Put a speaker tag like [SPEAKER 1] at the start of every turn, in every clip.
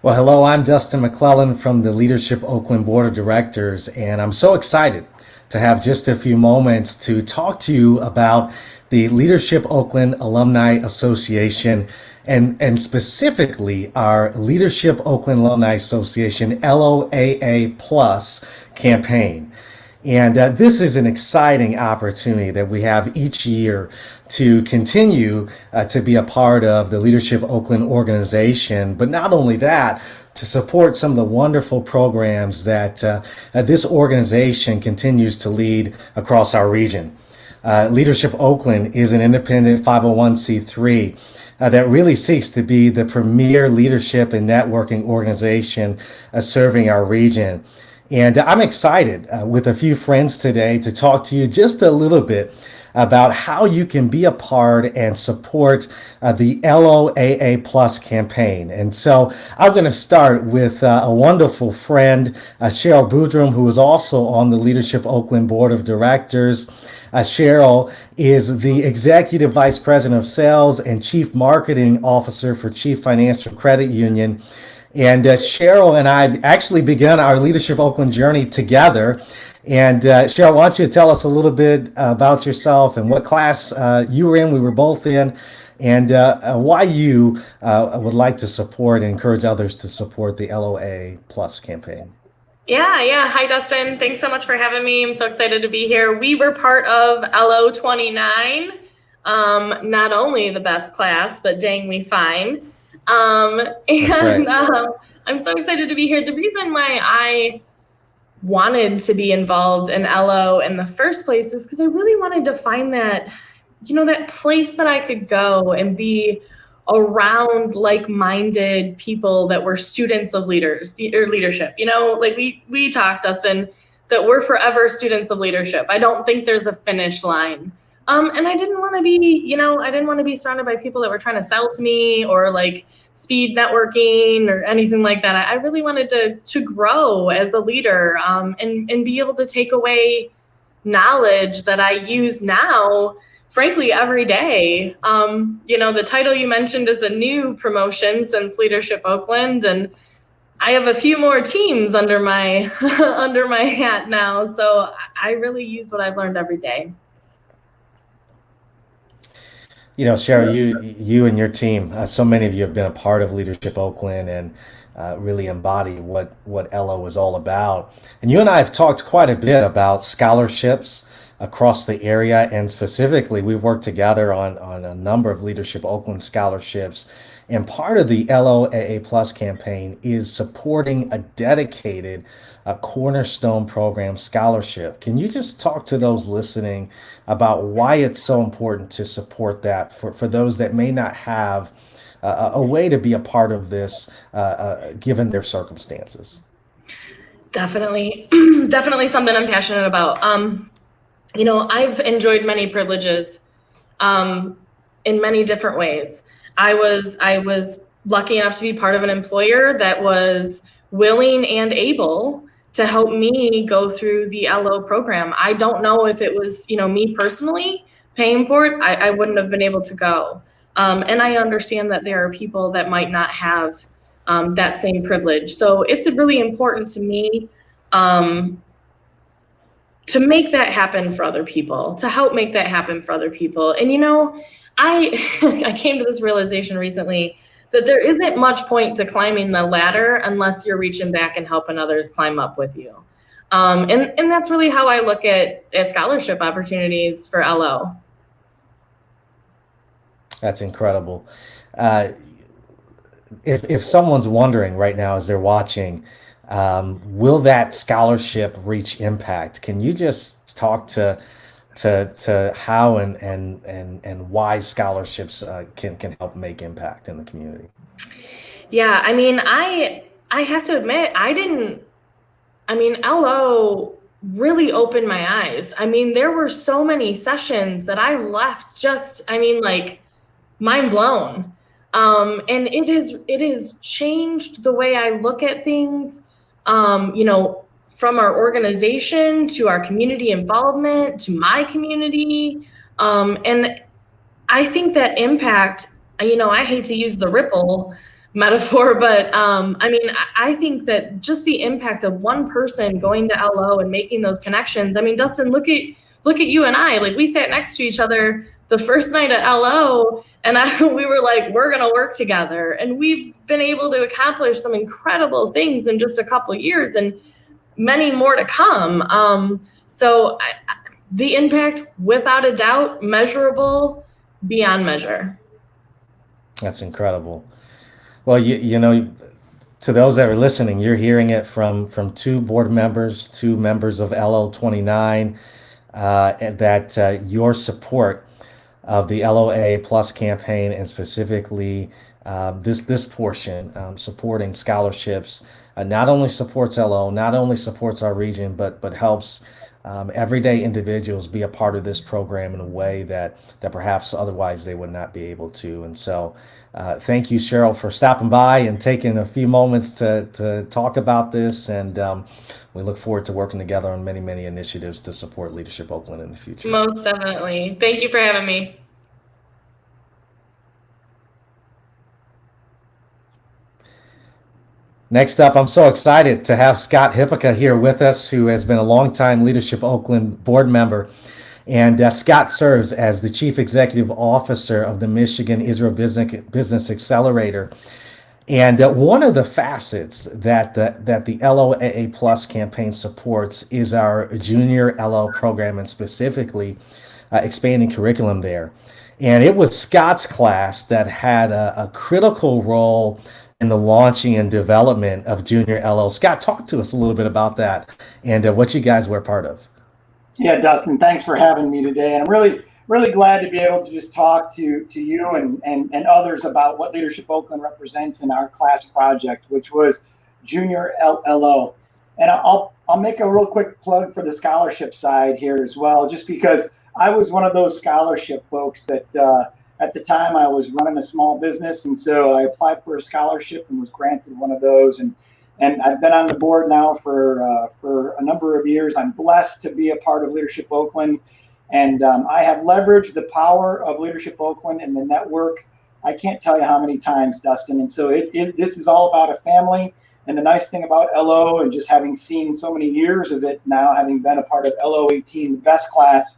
[SPEAKER 1] Well, hello, I'm Dustin McClellan from the Leadership Oakland Board of Directors, and I'm so excited to have just a few moments to talk to you about the Leadership Oakland Alumni Association and specifically our Leadership Oakland Alumni Association LOAA Plus campaign. And this is an exciting opportunity that we have each year to continue to be a part of the Leadership Oakland organization. But not only that, to support some of the wonderful programs that this organization continues to lead across our region. Leadership Oakland is an independent 501c3 that really seeks to be the premier leadership and networking organization serving our region. And I'm excited with a few friends today to talk to you just a little bit about how you can be a part and support the LOAA Plus campaign. And so I'm going to start with a wonderful friend, Cheryl Boudrum, who is also on the Leadership Oakland Board of Directors. Cheryl is the Executive Vice President of Sales and Chief Marketing Officer for Chief Financial Credit Union. And Cheryl and I actually began our Leadership Oakland journey together. And Cheryl, why don't you tell us a little bit about yourself and what class you were in, we were both in, and why you would like to support and encourage others to support the LOA Plus campaign.
[SPEAKER 2] Yeah. Hi, Dustin. Thanks so much for having me. I'm so excited to be here. We were part of LO 29, not only the best class, but dang, we fine.
[SPEAKER 1] Right.
[SPEAKER 2] I'm so excited to be here. The reason why I wanted to be involved in LO in the first place is because I really wanted to find that place that I could go and be around like-minded people that were students of leadership. Like we talked, Dustin, that we're forever students of leadership. I don't think there's a finish line. And I didn't want to be surrounded by people that were trying to sell to me or like speed networking or anything like that. I really wanted to grow as a leader and be able to take away knowledge that I use now, frankly, every day. The title you mentioned is a new promotion since Leadership Oakland, and I have a few more teams under my under my hat now. So I really use what I've learned every day.
[SPEAKER 1] Cheryl, you and your team, so many of you have been a part of Leadership Oakland and really embody what LO is all about. And you and I have talked quite a bit about scholarships across the area, and specifically, we've worked together on a number of Leadership Oakland scholarships. And part of the LOAA Plus campaign is supporting a dedicated cornerstone program scholarship. Can you just talk to those listening about why it's so important to support that for those that may not have a way to be a part of this given their circumstances?
[SPEAKER 2] Definitely, definitely something I'm passionate about. I've enjoyed many privileges in many different ways. I was lucky enough to be part of an employer that was willing and able to help me go through the LO program. I don't know if it was, me personally paying for it, I wouldn't have been able to go. And I understand that there are people that might not have that same privilege. So it's really important to me to make that happen for other people, to help make that happen for other people. And I I came to this realization recently that there isn't much point to climbing the ladder unless you're reaching back and helping others climb up with you. And that's really how I look at scholarship opportunities for LO.
[SPEAKER 1] That's incredible. Uh, if someone's wondering right now as they're watching, will that scholarship reach impact? Can you just talk to how and why scholarships can help make impact in the community?
[SPEAKER 2] Yeah, I have to admit, LO really opened my eyes. There were so many sessions that I left just, like mind blown. And it has changed the way I look at things, from our organization to our community involvement to my community. And I think that impact, I hate to use the ripple, metaphor, but I mean, I think that just the impact of one person going to LO and making those connections. I mean, Dustin, look at you and I. Like, we sat next to each other the first night at LO, and we were like, we're gonna work together, and we've been able to accomplish some incredible things in just a couple of years, and many more to come. The impact, without a doubt, measurable, beyond measure.
[SPEAKER 1] That's incredible. Well, you know, to those that are listening, you're hearing it from two board members, two members of LO29, and that your support of the LOAA Plus campaign, and specifically this portion, supporting scholarships, not only supports LO, not only supports our region, but helps everyday individuals be a part of this program in a way that perhaps otherwise they would not be able to. And so, thank you, Cheryl, for stopping by and taking a few moments to talk about this. And we look forward to working together on many, many initiatives to support Leadership Oakland in the future.
[SPEAKER 2] Most definitely. Thank you for having me.
[SPEAKER 1] Next up, I'm so excited to have Scott Hippica here with us, who has been a longtime Leadership Oakland board member. And Scott serves as the Chief Executive Officer of the Michigan Israel Business Accelerator. And one of the facets that the LOAA Plus campaign supports is our junior LO program, and specifically expanding curriculum there. And it was Scott's class that had a critical role in the launching and development of junior LO. Scott, talk to us a little bit about that and what you guys were part of.
[SPEAKER 3] Yeah, Dustin, thanks for having me today. And I'm really glad to be able to just talk to you and others about what Leadership Oakland represents in our class project, which was Junior LO. And I'll make a real quick plug for the scholarship side here as well, just because I was one of those scholarship folks that at the time I was running a small business. And so I applied for a scholarship and was granted one of those. And I've been on the board now for a number of years. I'm blessed to be a part of Leadership Oakland, and I have leveraged the power of Leadership Oakland and the network. I can't tell you how many times, Dustin. And so this is all about a family. And the nice thing about LO, and just having seen so many years of it now, having been a part of LO18, the best class,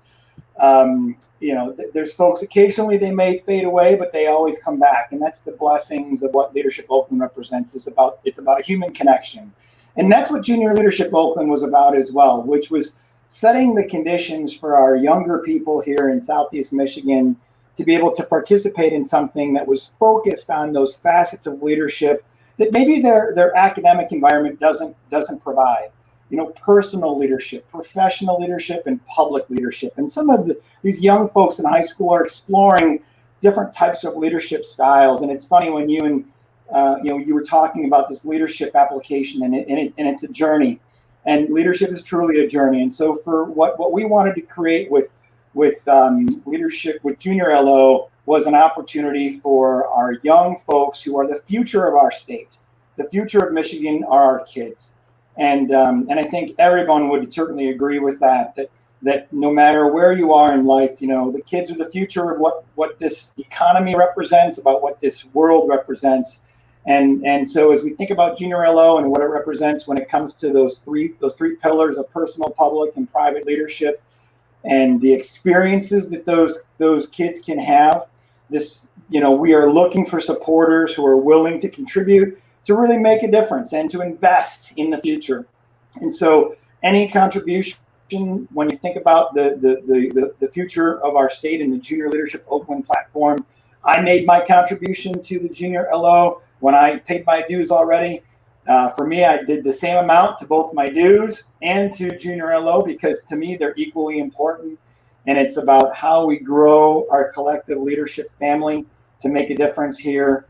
[SPEAKER 3] there's folks occasionally they may fade away, but they always come back. And that's the blessings of what Leadership Oakland represents. It's about a human connection. And that's what Junior Leadership Oakland was about as well, which was setting the conditions for our younger people here in Southeast Michigan to be able to participate in something that was focused on those facets of leadership that maybe their academic environment doesn't provide. Personal leadership, professional leadership, and public leadership. And some of these young folks in high school are exploring different types of leadership styles. And it's funny when you were talking about this leadership application, and it's a journey. And leadership is truly a journey. And so for what we wanted to create with leadership with Junior LO was an opportunity for our young folks who are the future of our state. The future of Michigan are our kids. And I think everyone would certainly agree with that no matter where you are in life, the kids are the future of what this economy represents, about what this world represents. And so as we think about Junior LO and what it represents when it comes to those three pillars of personal, public, and private leadership, and the experiences that those kids can have, we are looking for supporters who are willing to contribute, to really make a difference, and to invest in the future. And so any contribution, when you think about the future of our state and the Junior Leadership Oakland platform, I made my contribution to the Junior LO when I paid my dues already. For me, I did the same amount to both my dues and to Junior LO, because to me, they're equally important. And it's about how we grow our collective leadership family to make a difference here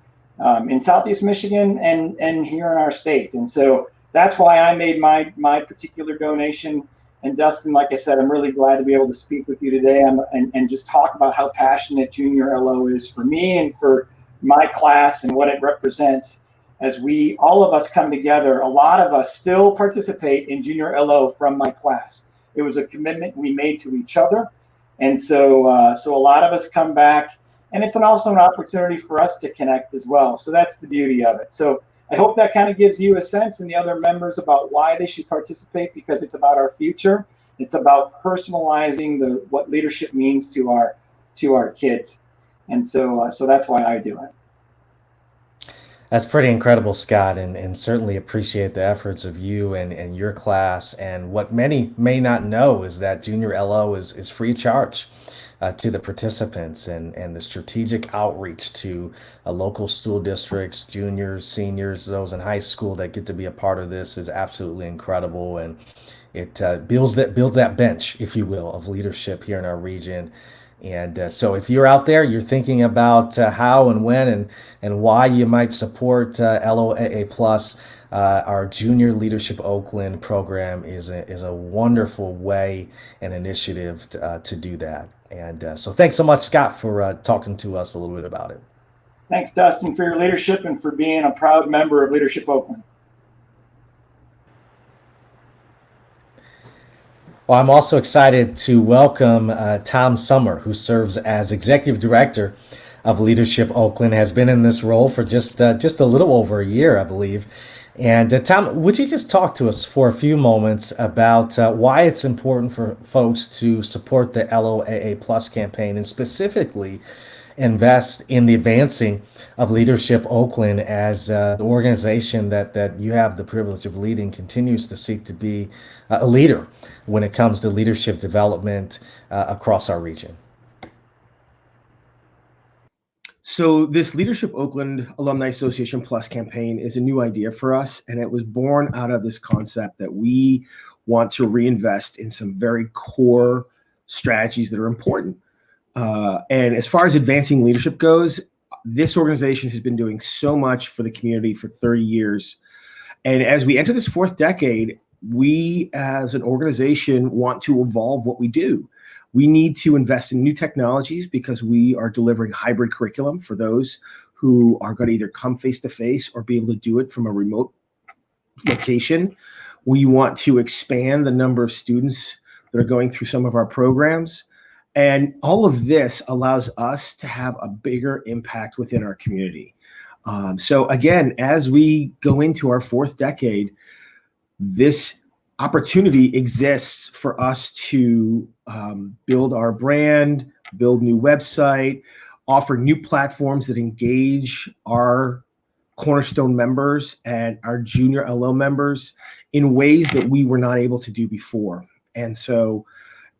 [SPEAKER 3] in Southeast Michigan and here in our state. And so that's why I made my particular donation. And Dustin, like I said, I'm really glad to be able to speak with you today and just talk about how passionate Junior LO is for me and for my class and what it represents. As all of us come together, a lot of us still participate in Junior LO from my class. It was a commitment we made to each other. And so a lot of us come back And it's also an opportunity for us to connect as well. So that's the beauty of it. So I hope that kind of gives you a sense and the other members about why they should participate, because it's about our future. It's about personalizing what leadership means to our kids. And so that's why I do it.
[SPEAKER 1] That's pretty incredible, Scott, and certainly appreciate the efforts of you and your class. And what many may not know is that Junior LO is free of charge to the participants, and the strategic outreach to local school districts, juniors, seniors, those in high school that get to be a part of this is absolutely incredible. And it builds that bench, if you will, of leadership here in our region. And so if you're out there, you're thinking about how and when and why you might support LOAA Plus, our Junior Leadership Oakland program is a wonderful way and initiative to do that. And so thanks so much, Scott, for talking to us a little bit about it.
[SPEAKER 3] Thanks, Dustin, for your leadership and for being a proud member of Leadership Oakland.
[SPEAKER 1] Well, I'm also excited to welcome Tom Summer, who serves as Executive Director of Leadership Oakland, has been in this role for just a little over a year, I believe. And Tom, would you just talk to us for a few moments about why it's important for folks to support the LOAA Plus campaign, and specifically invest in the advancing of Leadership Oakland as the organization that you have the privilege of leading continues to seek to be a leader when it comes to leadership development across our region?
[SPEAKER 4] So this Leadership Oakland Alumni Association Plus campaign is a new idea for us, and it was born out of this concept that we want to reinvest in some very core strategies that are important. And as far as advancing leadership goes, this organization has been doing so much for the community for 30 years. And as we enter this fourth decade, we as an organization want to evolve what we do. We need to invest in new technologies because we are delivering hybrid curriculum for those who are going to either come face-to-face or be able to do it from a remote location. We want to expand the number of students that are going through some of our programs. And all of this allows us to have a bigger impact within our community. So again, as we go into our fourth decade, this opportunity exists for us to build our brand, build new website, offer new platforms that engage our Cornerstone members and our Junior LO members in ways that we were not able to do before. And so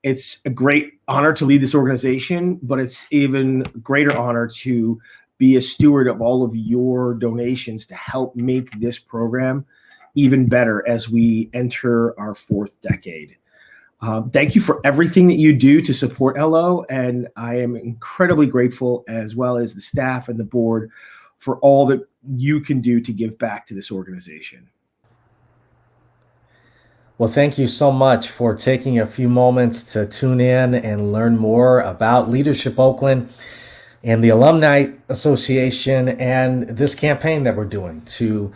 [SPEAKER 4] it's a great honor to lead this organization, but it's even greater honor to be a steward of all of your donations to help make this program even better as we enter our fourth decade. Thank you for everything that you do to support LO, and I am incredibly grateful, as well as the staff and the board, for all that you can do to give back to this organization.
[SPEAKER 1] Well, thank you so much for taking a few moments to tune in and learn more about Leadership Oakland and the Alumni Association and this campaign that we're doing to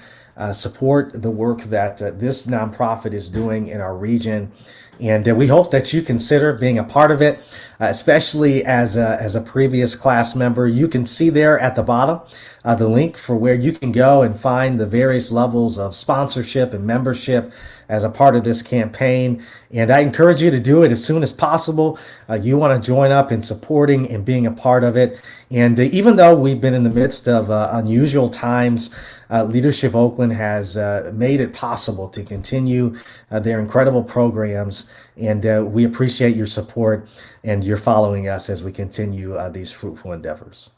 [SPEAKER 1] support the work that this nonprofit is doing in our region. And we hope that you consider being a part of it, especially as a previous class member. You can see there at the bottom the link for where you can go and find the various levels of sponsorship and membership as a part of this campaign. And I encourage you to do it as soon as possible. You want to join up in supporting and being a part of it. And even though we've been in the midst of unusual times, Leadership Oakland has made it possible to continue their incredible programs. And we appreciate your support and your following us as we continue these fruitful endeavors.